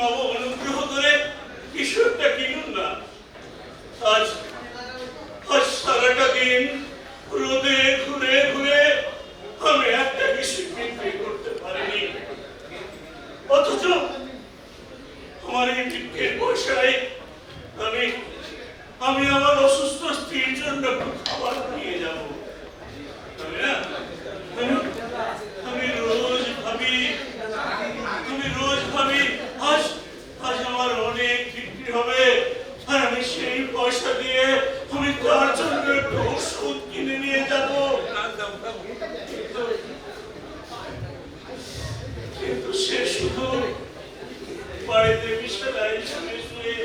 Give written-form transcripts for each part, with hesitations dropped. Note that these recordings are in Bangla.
বাবু অনুগ্রহ করে কিছু একটা কিনুন না। আজ আজ সারাটা দিন রোদে ঘুরে ঘুরে আমি একটা কিছু বিক্রি করতে পারিনি, অথচ আমার এই বিক্রির পয়সায় আমি আমার অসুস্থ স্ত্রীর জন্য খাবার নিয়ে যাব। আমি রোজ ভাবি আজ আমার অনেক বিক্রি হবে, আর আমি সেই পয়সা দিয়ে আমি তার জন্য একটু ওষুধ কিনে নিয়ে যাব। কিন্তু সে শুধু বাড়িতে বিছানায় শুয়ে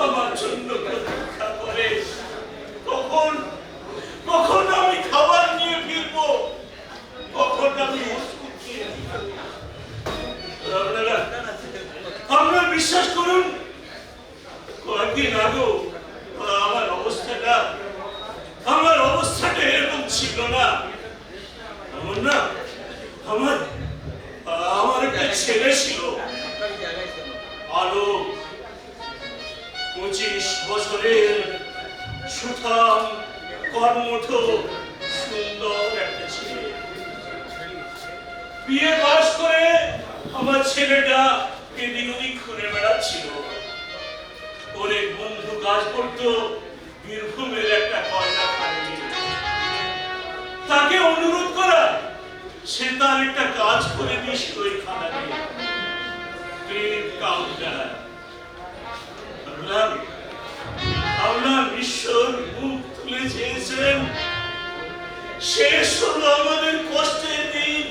আমার জন্য প্রতীক্ষা করে কখন আমি খাবার নিয়ে ফিরবো, কখন আমি ওষুধ নিয়ে ফিরবো। আপনারা বিশ্বাস করুন, কয়েকদিন আগেও আমার অবস্থাটা এরকম ছিল না। এমন না, আমার একটা ছেলে ছিল, আলো 25 বছরের, সুঠাম কর্মঠ সুন্দর একটা ছেলে। বিয়ে পাস করে আমার ছেলেটা এদিক ওদিক ঘুরে বেড়াচ্ছিল। অনেক বন্ধু কাজ করতো বীরভূমের একটা কয়লা খানে, তাকে অনুরোধ করা সে তার একটা কাজ করে দিয়েছিল ওই খানায়, ট্রেন কাউন্টার। আল্লাহ ঈশ্বর মুখ তুলে চেয়েছেন, শেষ হলো আমাদের কষ্টের দিন।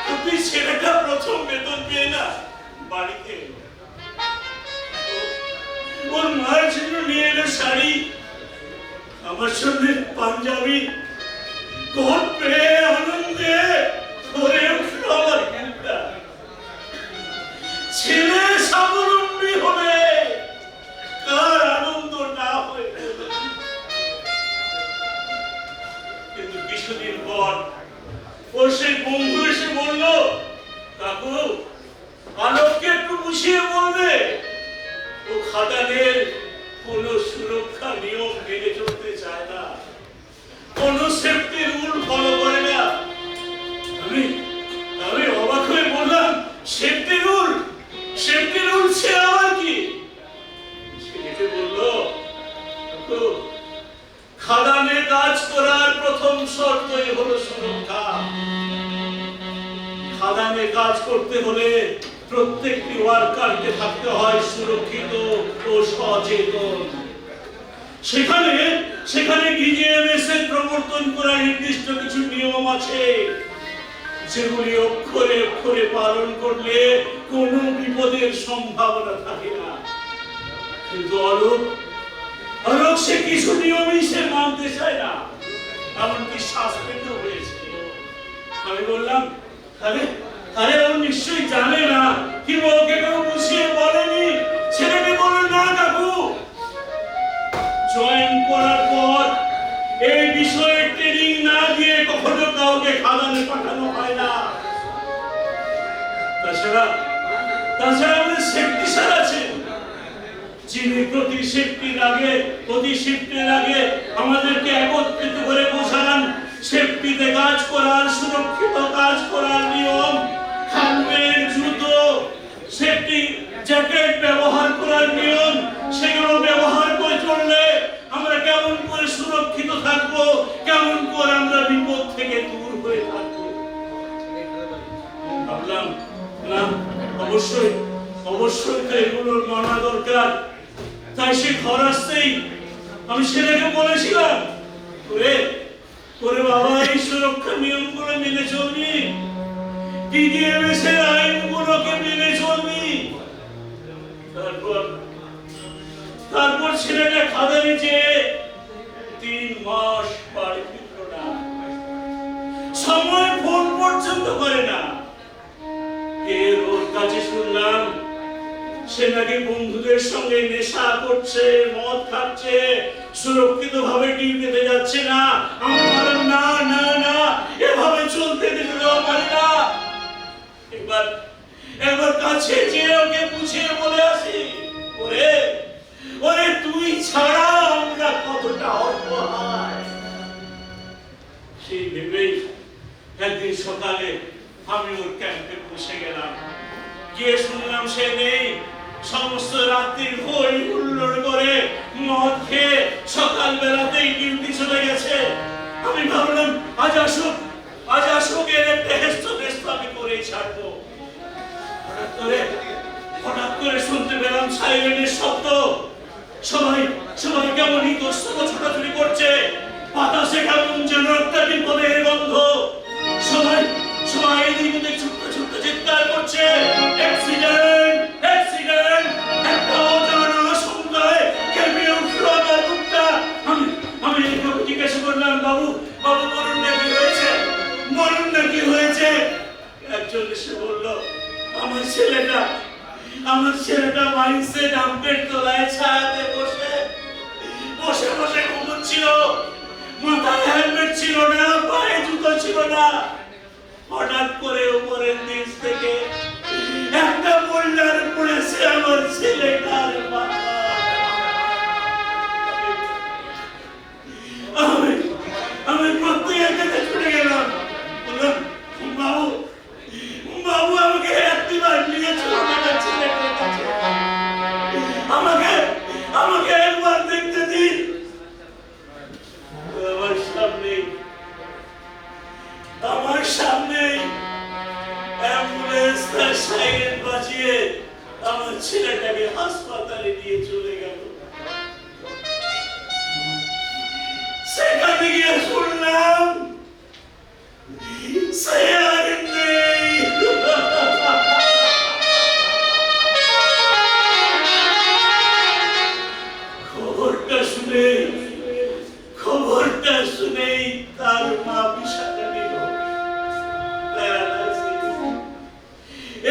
সত্যি ছেলেটা প্রথম বেতন পেয়ে না বাড়িতে ওর মায়ের জন্য নিয়ে এলো শাড়ি, আমার সঙ্গে পাঞ্জাবি। কোট পেয়ে আনন্দে ভরে উঠল আমার বুকটা। ছেলে স্বাবলম্বী হবে, কার আনন্দ না হয়ে। কিন্তু কিছুদিন পর ওর সেই বন্ধু এসে বলল, কাকু আলোককে একটু বুঝিয়ে বলবে, ও খাদানের কোন সুরক্ষা নিয়ম মেনে চলতে চায় না, কোন সেফটি রুল ফলো করে না। আমি অবাক হয়ে বললাম, সেফটি রুল সে আবার কি? ছেলেকে বলল, খাদানে কাজ করার প্রথম শর্তই হলো সুরক্ষা। খাদানে কাজ করতে হলে প্রত্যেকটি ওয়ার্কারকে থাকতে হয় সুরক্ষিত ও সচেতন। সেখানে ডিজিএমএস এর প্রবর্তন করা নির্দিষ্ট কিছু নিয়ম আছে, যেগুলি অক্ষরে অক্ষরে পালন করলে কোনো বিপদের সম্ভাবনা থাকে না। কিন্তু আলোক সে কিছু নিয়মই সে মানতে চায় না, এমনকি সাসপেন্ডও হয়েছে। আমি বললাম, আরে ও নিশ্চয়ই জানে না, কিংবা ওকে কেউ বুঝিয়ে বলেনি। ছেলেটি বলল, না কাকু, জয়েন করার পর এই বিষয়ে ট্রেনিং না দিয়ে কখনো কাউকে খাদানে পাঠানো হয় না। তাছাড়া আমাদের সেফটি স্যার আছেন, যিনি প্রতি শিফটের আগে আমাদেরকে একত্রিত করে বোঝান সেফটিতে কাজ করার, সুরক্ষিত কাজ করার নিয়ম, হেলমেট, জুতো, সেফটি জ্যাকেট ব্যবহার করার নিয়ম, সেগুলো ব্যবহার করে চললে আমরা কেমন করে সুরক্ষিত থাকবো, কেমন করে আমরা বিপদ থেকে দূর হয়ে থাকবো। ভাবলাম, না, অবশ্যই তো এগুলোর মানা দরকার। তাই সে ঘর আসতেই আমি ছেলেকে বলেছিলাম, করে বাবা, এই সুরক্ষা নিয়মগুলো মেনে চলবি, ডিজিএমএস এর আইনগুলোকে মেনে চলবি। তারপর ছেলেটা খাদানে যেয়ে 3 মাস বাড়ি ফিরল না, সময় ফোন পর্যন্ত করে না। এর ওর কাছে শুনলাম সে নাকি বন্ধুদের সঙ্গে নেশা করছে, মদ খাচ্ছে, সুরক্ষিত ভাবে ডিউটিতে যাচ্ছে না। আমি বললাম, না, এভাবে চলতে দিতে দেওয়া পারি না। একবার কাছে যেয়ে ওকে বুঝিয়ে বলে আসি, ওরে ওরে তুই ছাড়া আমরা কতটা অসহায়। সেই ভেবেই একদিন সকালে আমি ওর ক্যাম্পে বসে গেলাম, গিয়ে শুনলাম সে নেই। সমস্ত রাত্রির হই হুল্লোড় করে মদ খেয়ে সকাল বেলাতেই ডিউটি চলে গেছে। আমি ভাবলাম আজ আসুক এর একটা হেস্ত বেস্ত আমি করেই ছাড়বো। হঠাৎ করে শুনতে পেলাম সাইরেনের শব্দ। সবাই কেমন ইতস্তত ছোটাছুটি করছে, বাতাসে কেমন যেন একটা বিপদের গন্ধ। সবাই এদিক ওদিক ছুটতে ছুটতে চিৎকার করছে, অ্যাক্সিডেন্ট অ্যাক্সিডেন্ট। একটা অজানা আশঙ্কায় কেঁপে উঠল আমার বুকটা। আমি কাউকে জিজ্ঞাসা করলাম, বাবু বলুন না কি হয়েছে। একজন এসে বলল, আমার ছেলেটা মাইন্সে ডাম্পের তলায় ছায়াতে বসে ঘুমোচ্ছিল। মাথায় হেলমেট ছিল না, পায়ে জুতো ছিল না। হঠাৎ করে উপরের নিচ থেকে একটা বোল্ডার পড়েছে আমার ছেলেটার মাথা। আমি প্রত্যেকের কাছে ছুটে গেলাম, বললাম, বাবু আমাকে একবার নিয়ে চলো আমার ছেলেটার কাছে, আমাকে একবার দেখতে দিন। আমার সামনে অ্যাম্বুলেন্স তার সাইরেন বাজিয়ে আমার ছেলেটাকে হাসপাতালে নিয়ে চলে গেল। সেখানে গিয়ে শুনলাম সে আর নেই। খবরটা শুনেই তার মা বিষাদে নিল।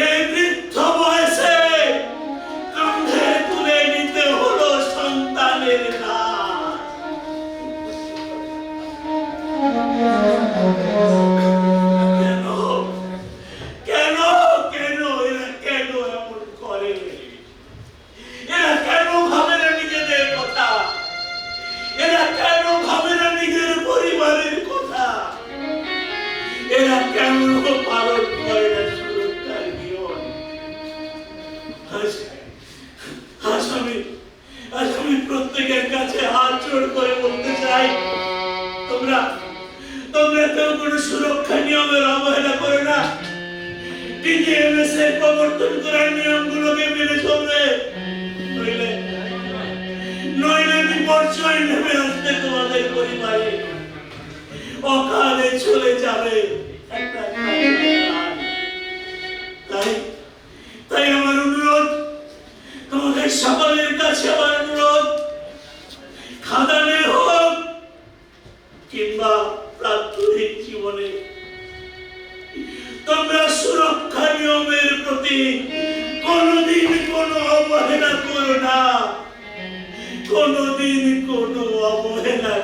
এই বৃদ্ধ বয়সে কাঁধে তুলে নিতে হলো সন্তানের লাশ। কেন এরা কেন এমন করে? এরা কেন ভাবে না নিজেদের কথা? এরা কেন ভাবে না নিজের পরিবারের কথা? এরা কেন পালন করে না সুরক্ষার নিয়ম? আজ আমি প্রত্যেকের কাছে হাত জোড় করে বলতে চাই, তোমরা কেউ কোনো সুরক্ষা নিয়মের অবহেলা করো না। ডিজিএমএস এর প্রবর্তন করার নিয়মগুলোকে মেনে চলবে, নইলে বিপর্যয় নেমে আসতে তোমাদের পরিবারে, অকালে চলে যাবে একটা। তাই আমার অনুরোধ, তোমাদের সকলের কাছে আমার অনুরোধ, খাদানে হোক কিংবা প্রাত্যহিক জীবনে তোমরা সুরক্ষা নিয়মের প্রতি কোনোদিন কোনো অবহেলা করো না, কোনোদিন কোনো অবহেলা